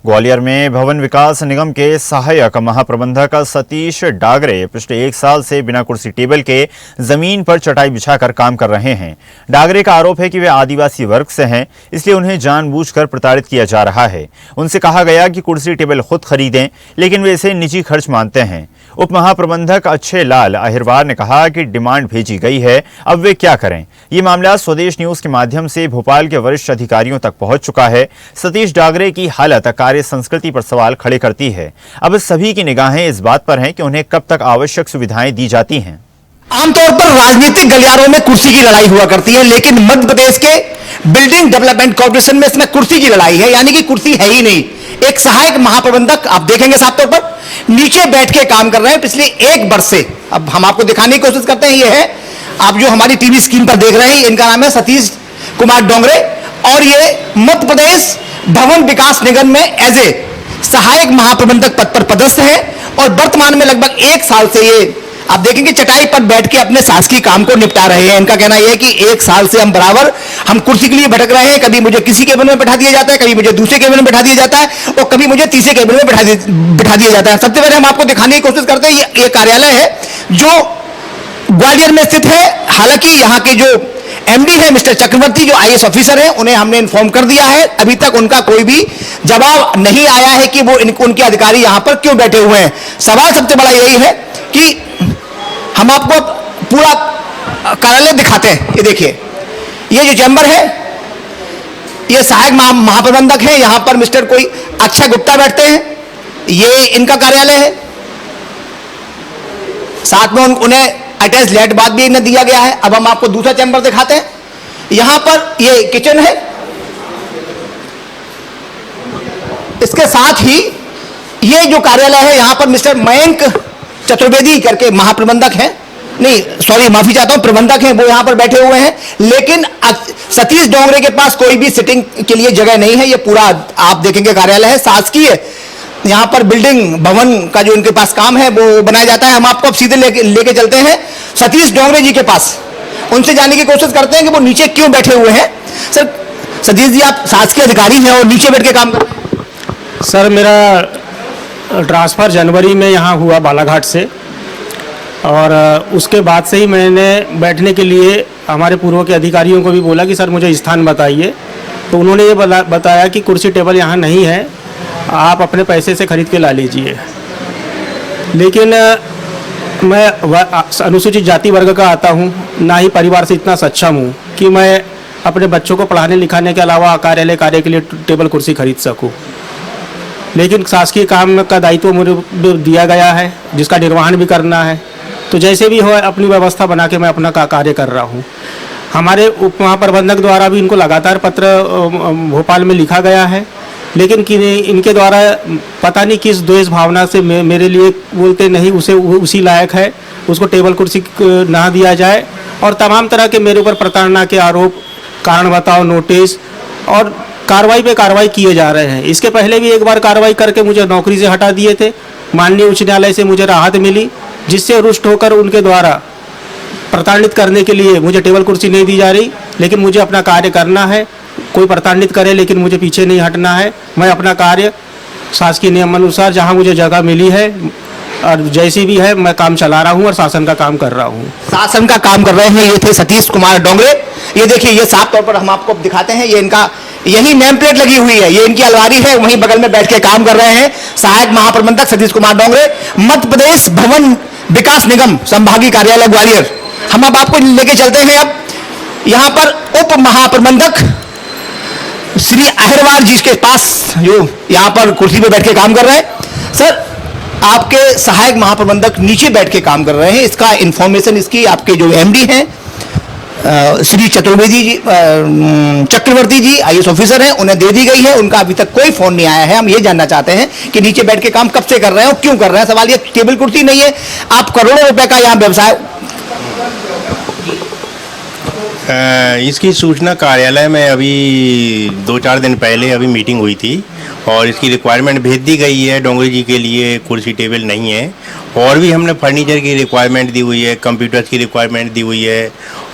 ग्वालियर में भवन विकास निगम के सहायक महाप्रबंधक सतीश डागरे पिछले 1 साल से बिना कुर्सी टेबल के जमीन पर चटाई बिछाकर काम कर रहे हैं। डागरे का आरोप है कि वे आदिवासी वर्ग से हैं, इसलिए उन्हें जानबूझकर प्रताड़ित किया जा रहा है। उनसे कहा गया कि कुर्सी टेबल खुद खरीदें, लेकिन वे इसे निजी खर्च मानते हैं। उप महाप्रबंधक अक्षय लाल अहिरवार ने कहा कि डिमांड भेजी गई है, अब वे क्या करें। ये मामला स्वदेश न्यूज के माध्यम से भोपाल के वरिष्ठ अधिकारियों तक पहुंच चुका है। सतीश डागरे की हालत कार्य संस्कृति पर सवाल खड़े करती है। अब सभी की निगाहें इस बात पर हैं कि उन्हें कब तक आवश्यक सुविधाएं दी जाती हैं। आमतौर पर राजनीतिक गलियारों में कुर्सी की लड़ाई हुआ करती है, लेकिन मध्य प्रदेश के बिल्डिंग डेवलपमेंट कॉर्पोरेशन में इसमें कुर्सी की लड़ाई है, यानी कि कुर्सी है ही नहीं। एक सहायक महाप्रबंधक आप देखेंगे साफ तौर पर नीचे बैठ के काम कर रहे हैं पिछले 1 वर्ष से। अब हम आपको दिखाने की कोशिश करते हैं, ये है आप जो हमारी टीवी स्क्रीन पर देख रहे हैं, इनका नाम है सतीश कुमार डोंगरे और ये मध्य प्रदेश भवन विकास निगम में एज ए सहायक महाप्रबंधक पद पर पदस्थ है और वर्तमान में लगभग 1 साल से ये आप देखेंगे चटाई पर बैठ के अपने शासकीय काम को निपटा रहे हैं। इनका कहना यह है कि 1 साल से हम बराबर कुर्सी के लिए भटक रहे हैं। कभी मुझे किसी केबिन में बैठा दिया जाता है, कभी मुझे दूसरे केबिन में बैठा दिया जाता है और कभी मुझे तीसरे केबिन में बैठा दिया जाता है। सबसे पहले हम आपको दिखाने की कोशिश करते हैं, ये कार्यालय है जो ग्वालियर में स्थित है। हालांकि यहाँ के जो एमडी है मिस्टर चक्रवर्ती, जो आईएएस ऑफिसर है, उन्हें हमने इन्फॉर्म कर दिया है। अभी तक उनका कोई भी जवाब नहीं आया है कि वो उनके अधिकारी यहाँ पर क्यों बैठे हुए हैं। सवाल सबसे बड़ा यही है कि हम आपको पूरा कार्यालय दिखाते हैं। ये देखिए, ये जो चैम्बर है, ये सहायक महाप्रबंधक है। यहाँ पर मिस्टर कोई अक्षय गुप्ता बैठते हैं, ये इनका कार्यालय है। साथ में उन्हें अटैच लेट बाथ भी इन्हें दिया गया है। अब हम आपको दूसरा चैम्बर दिखाते हैं। यहां पर ये किचन है, इसके साथ ही ये जो कार्यालय है, यहां पर मिस्टर मयंक चतुर्वेदी करके महाप्रबंधक हैं, नहीं सॉरी माफी चाहता हूं, प्रबंधक हैं, वो यहां पर बैठे हुए हैं। लेकिन सतीश डोंगरे के पास कोई भी सिटिंग के लिए जगह नहीं है। ये पूरा आप देखेंगे कार्यालय है शासकीय। यहाँ पर बिल्डिंग भवन का जो इनके पास काम है वो बनाया जाता है। हम आपको अब सीधे लेके चलते हैं सतीश डोंगरे जी के पास, उनसे जानने की कोशिश करते हैं कि वो नीचे क्यों बैठे हुए हैं। सर सतीश जी, आप शासकीय अधिकारी हैं और नीचे बैठ के काम कर रहे हैं। सर, मेरा ट्रांसफ़र जनवरी में यहाँ हुआ बालाघाट से, और उसके बाद से ही मैंने बैठने के लिए हमारे पूर्व के अधिकारियों को भी बोला कि सर मुझे स्थान बताइए। तो उन्होंने ये बताया कि कुर्सी टेबल यहाँ नहीं है, आप अपने पैसे से खरीद के ला लीजिए। लेकिन मैं अनुसूचित जाति वर्ग का आता हूँ, ना ही परिवार से इतना सक्षम हूँ कि मैं अपने बच्चों को पढ़ाने लिखाने के अलावा कार्यालय कार्य के लिए टेबल कुर्सी खरीद सकूँ। लेकिन शासकीय काम का दायित्व मुझे दिया गया है, जिसका निर्वहन भी करना है। तो जैसे भी हो अपनी व्यवस्था बना के मैं अपना कार्य कर रहा हूँ। हमारे उप महाप्रबंधक द्वारा भी इनको लगातार पत्र भोपाल में लिखा गया है, लेकिन इनके द्वारा पता नहीं किस द्वेष भावना से मेरे लिए बोलते नहीं उसी लायक है, उसको टेबल कुर्सी ना दिया जाए। और तमाम तरह के मेरे ऊपर प्रताड़ना के आरोप, कारण बताओ नोटिस और कार्रवाई पे कार्रवाई किए जा रहे हैं। इसके पहले भी एक बार कार्रवाई करके मुझे नौकरी से हटा दिए थे। माननीय उच्च न्यायालय से मुझे राहत मिली, जिससे रुष्ट होकर उनके द्वारा प्रताड़ित करने के लिए मुझे टेबल कुर्सी नहीं दी जा रही। लेकिन मुझे अपना कार्य करना है, कोई प्रताड़ित करे लेकिन मुझे पीछे नहीं हटना है। मैं अपना कार्य शासकीय नियम अनुसार जहां मुझे जगह मिली है और जैसी भी है मैं काम चला रहा हूं और शासन का काम कर रहा हूं। शासन का काम कर रहे हैं। ये थे सतीश कुमार डोंगरे। ये देखिए, ये साफ तौर पर हम आपको दिखाते हैं, ये इनका यही नेम प्लेट लगी हुई है, ये इनकी अलमारी है, वहीं बगल में बैठ के काम कर रहे हैं सहायक महाप्रबंधक सतीश कुमार डोंगरे, मध्य प्रदेश भवन विकास निगम संभागीय कार्यालय ग्वालियर। हम अब आपको लेके चलते हैं। अब यहाँ पर उप महाप्रबंधक श्री अहिरवार जी के पास, जो यहाँ पर कुर्सी पे बैठ के काम कर रहे हैं। सर, आपके सहायक महाप्रबंधक नीचे बैठ के काम कर रहे हैं, इसका इंफॉर्मेशन इसकी आपके जो एमडी हैं श्री चक्रवर्ती जी आईएएस ऑफिसर हैं, उन्हें दे दी गई है। उनका अभी तक कोई फोन नहीं आया है। हम ये जानना चाहते हैं कि नीचे बैठ के काम कब से कर रहे हैं और क्यों कर रहे हैं। सवाल ये टेबल कुर्सी नहीं है, आप करोड़ों रुपए का यहाँ व्यवसाय। इसकी सूचना कार्यालय में अभी 2-4 दिन पहले अभी मीटिंग हुई थी और इसकी रिक्वायरमेंट भेज दी गई है। डोंगरी जी के लिए कुर्सी टेबल नहीं है और भी हमने फर्नीचर की रिक्वायरमेंट दी हुई है, कंप्यूटर्स की रिक्वायरमेंट दी हुई है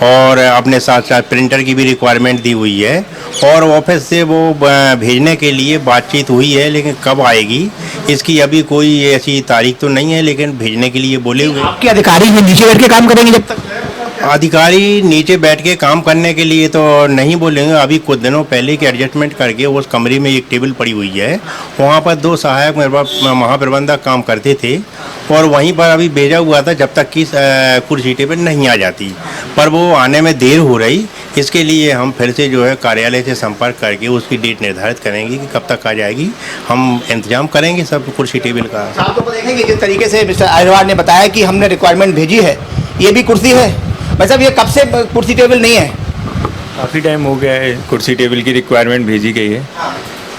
और अपने साथ साथ प्रिंटर की भी रिक्वायरमेंट दी हुई है और ऑफिस से वो भेजने के लिए बातचीत हुई है, लेकिन कब आएगी इसकी अभी कोई ऐसी तारीख तो नहीं है, लेकिन भेजने के लिए बोले हुए। आपके अधिकारी में नीचे बैठ के काम करेंगे जब तक? अधिकारी नीचे बैठ के काम करने के लिए तो नहीं बोलेंगे। अभी कुछ दिनों पहले के एडजस्टमेंट करके उस कमरे में एक टेबल पड़ी हुई है, वहाँ पर 2 सहायक महाप्रबंधक काम करते थे और वहीं पर अभी भेजा हुआ था जब तक कि कुर्सी टेबल नहीं आ जाती, पर वो आने में देर हो रही। इसके लिए हम फिर से जो है कार्यालय से संपर्क करके उसकी डेट निर्धारित करेंगे कि कब तक आ जाएगी। हम इंतजाम करेंगे सब कुर्सी टेबल का। आप तो देखेंगे जिस तरीके से मिस्टर अग्रवाल ने बताया कि हमने रिक्वायरमेंट भेजी है, ये भी कुर्सी है भाई साहब, ये कब से कुर्सी टेबल नहीं है? काफ़ी टाइम हो गया है, कुर्सी टेबल की रिक्वायरमेंट भेजी गई है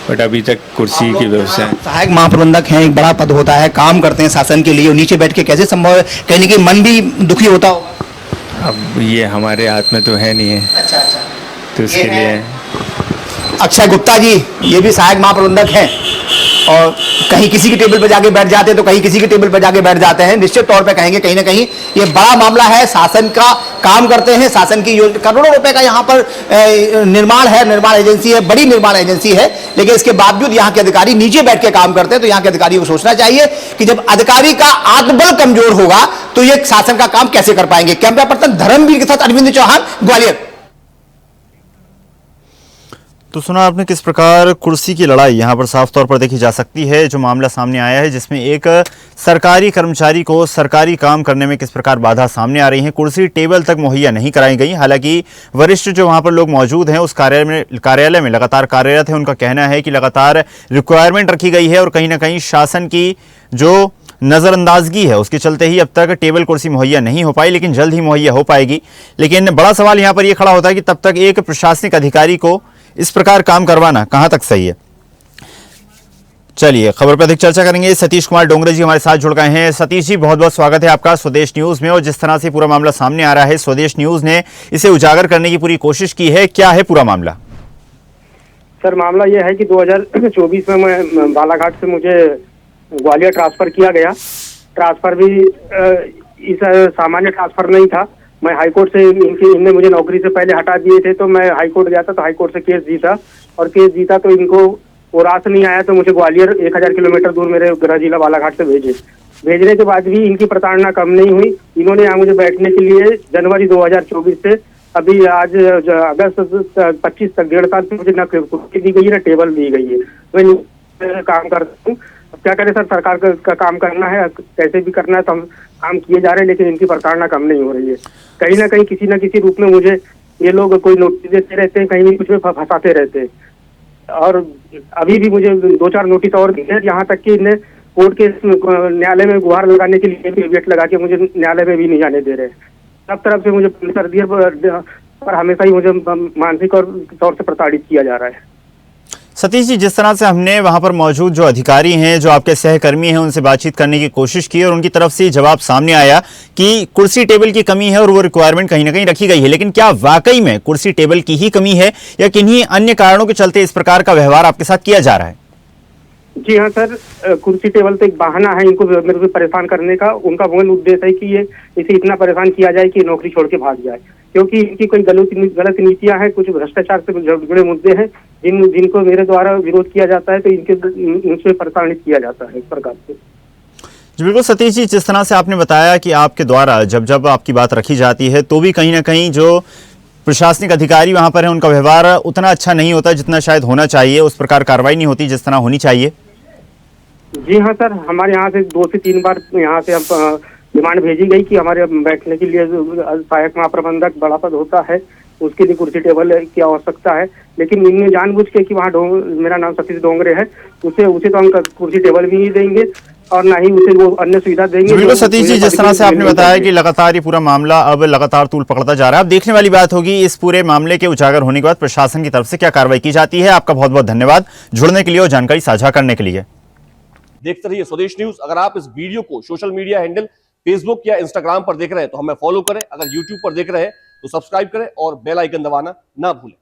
बट अभी तक कुर्सी की व्यवस्था है। सहायक महाप्रबंधक हैं, एक बड़ा पद होता है, काम करते हैं शासन के लिए, और नीचे बैठ के कैसे संभव है? कहने की मन भी दुखी होता होगा। अब ये हमारे हाथ में तो है नहीं है, अच्छा, तो इसके लिए अक्षय गुप्ता जी ये भी सहायक महाप्रबंधक हैं और कहीं किसी की टेबल पर जाके बैठ जाते हैं तो कहीं किसी की टेबल पर जाके बैठ जाते हैं। निश्चित तौर पे कहेंगे कहीं ना कहीं ये बड़ा मामला है, शासन का काम करते हैं, शासन की करोड़ों रुपए का यहाँ पर निर्माण है, निर्माण एजेंसी है, बड़ी निर्माण एजेंसी है, लेकिन इसके बावजूद यहाँ के अधिकारी नीचे बैठ के काम करते हैं। तो यहाँ के अधिकारी को सोचना चाहिए कि जब अधिकारी का आत्मबल कमजोर होगा तो ये शासन का काम कैसे कर पाएंगे। कैमरा पर्सन धर्मवीर के साथ अरविंद चौहान, ग्वालियर। तो सुना आपने किस प्रकार कुर्सी की लड़ाई यहाँ पर साफ तौर पर देखी जा सकती है। जो मामला सामने आया है जिसमें एक सरकारी कर्मचारी को सरकारी काम करने में किस प्रकार बाधा सामने आ रही है, कुर्सी टेबल तक मुहैया नहीं कराई गई। हालांकि वरिष्ठ जो वहाँ पर लोग मौजूद हैं उस कार्यालय में लगातार कार्यरत है, उनका कहना है कि लगातार रिक्वायरमेंट रखी गई है और कहीं ना कहीं शासन की जो नज़रअंदाजगी है उसके चलते ही अब तक टेबल कुर्सी मुहैया नहीं हो पाई, लेकिन जल्द ही मुहैया हो पाएगी। लेकिन बड़ा सवाल यहाँ पर यह खड़ा होता है कि तब तक एक प्रशासनिक अधिकारी को इस प्रकार काम करवाना कहां तक सही है। चलिए खबर पर अधिक चर्चा करेंगे। सतीश कुमार डोंगरे जी हमारे साथ जुड़ गए हैं। सतीश जी बहुत बहुत स्वागत है आपका स्वदेश न्यूज में। और जिस तरह से पूरा मामला सामने आ रहा है, स्वदेश न्यूज ने इसे उजागर करने की पूरी कोशिश की है, क्या है पूरा मामला? सर मामला यह है कि 2024 में मैं बालाघाट से मुझे ग्वालियर ट्रांसफर किया गया। ट्रांसफर भी इस सामान्य ट्रांसफर नहीं था। मैं हाईकोर्ट से इनने मुझे नौकरी से पहले हटा दिए थे, तो मैं हाईकोर्ट गया था, तो हाईकोर्ट से केस जीता और केस जीता तो इनको वो रास नहीं आया, तो मुझे ग्वालियर 1000 किलोमीटर दूर मेरे गृह जिला बालाघाट से भेजने के बाद भी इनकी प्रताड़ना कम नहीं हुई। इन्होंने यहाँ मुझे बैठने के लिए जनवरी 2024 से अभी आज अगस्त 25 तक 1.5 साल से मुझे न कुर्सी दी गई है न टेबल दी गई है। मैं काम करता हूँ, क्या करें सर, सरकार का काम करना है, कैसे भी करना है, तो हम काम किए जा रहे हैं, लेकिन इनकी प्रताड़ना कम नहीं हो रही है। कहीं ना कहीं किसी न किसी रूप में मुझे ये लोग कोई नोटिस देते रहते हैं, कहीं भी कुछ में फंसाते रहते हैं और अभी भी मुझे 2-4 नोटिस और दिए हैं। यहाँ तक कि इन्हें कोर्ट के न्यायालय में गुहार लगाने के लिए भी वेट लगा के मुझे न्यायालय में भी नहीं जाने दे रहे। सब तरफ से मुझे कर दिया पर हमेशा ही मुझे मानसिक और तौर से प्रताड़ित किया जा रहा है। सतीश जी, जिस तरह से हमने वहां पर मौजूद जो अधिकारी हैं, जो आपके सहकर्मी हैं, उनसे बातचीत करने की कोशिश की और उनकी तरफ से जवाब सामने आया कि कुर्सी टेबल की कमी है और वो रिक्वायरमेंट कहीं ना कहीं रखी गई है, लेकिन क्या वाकई में कुर्सी टेबल की ही कमी है या किन्हीं अन्य कारणों के चलते इस प्रकार का व्यवहार आपके साथ किया जा रहा है? जी हाँ सर, कुर्सी टेबल तो एक बहाना है इनको मेरे को परेशान करने का। उनका मूल उद्देश्य है कि ये इसे इतना परेशान किया जाए कि नौकरी छोड़ के भाग जाए, क्योंकि इनकी कोई गलत नीतियां हैं, कुछ भ्रष्टाचार से जुड़े मुद्दे हैं जिनको मेरे द्वारा विरोध किया जाता है, तो उनसे प्रताड़ित किया जाता है इस प्रकार से। जी बिल्कुल सतीश जी, जिस तरह से आपने बताया कि आपके द्वारा जब आपकी बात रखी जाती है तो भी कहीं ना कहीं जो प्रशासनिक अधिकारी वहां पर है उनका व्यवहार उतना अच्छा नहीं होता जितना शायद होना चाहिए, उस प्रकार कार्रवाई नहीं होती जिस तरह होनी चाहिए। जी हाँ सर, हमारे यहाँ से 2 से 3 बार यहाँ से डिमांड भेजी गई कि हमारे बैठने के लिए सहायक महाप्रबंधक बड़ा पद होता है, उसके लिए कुर्सी टेबल की आवश्यकता है, लेकिन इनने जानबूझ के कि वहाँ मेरा नाम सतीश डोंगरे है, उसे तो हम कुर्सी टेबल भी नहीं देंगे और ना ही उसे वो अन्य सुविधा देंगे। बिल्कुल सतीश जी, जिस तरह से आपने बताया कि लगातार ये पूरा मामला अब लगातार तूल पकड़ता जा रहा है, अब देखने वाली बात होगी इस पूरे मामले के उजागर होने के बाद प्रशासन की तरफ से क्या कार्रवाई की जाती है। आपका बहुत बहुत धन्यवाद जुड़ने के लिए और जानकारी साझा करने के लिए। देखते रहिए स्वदेश न्यूज। अगर आप इस वीडियो को सोशल मीडिया हैंडल फेसबुक या इंस्टाग्राम पर देख रहे हैं तो हमें फॉलो करें, अगर यूट्यूब पर देख रहे हैं तो सब्सक्राइब करें और बेल आइकन दबाना ना भूलें।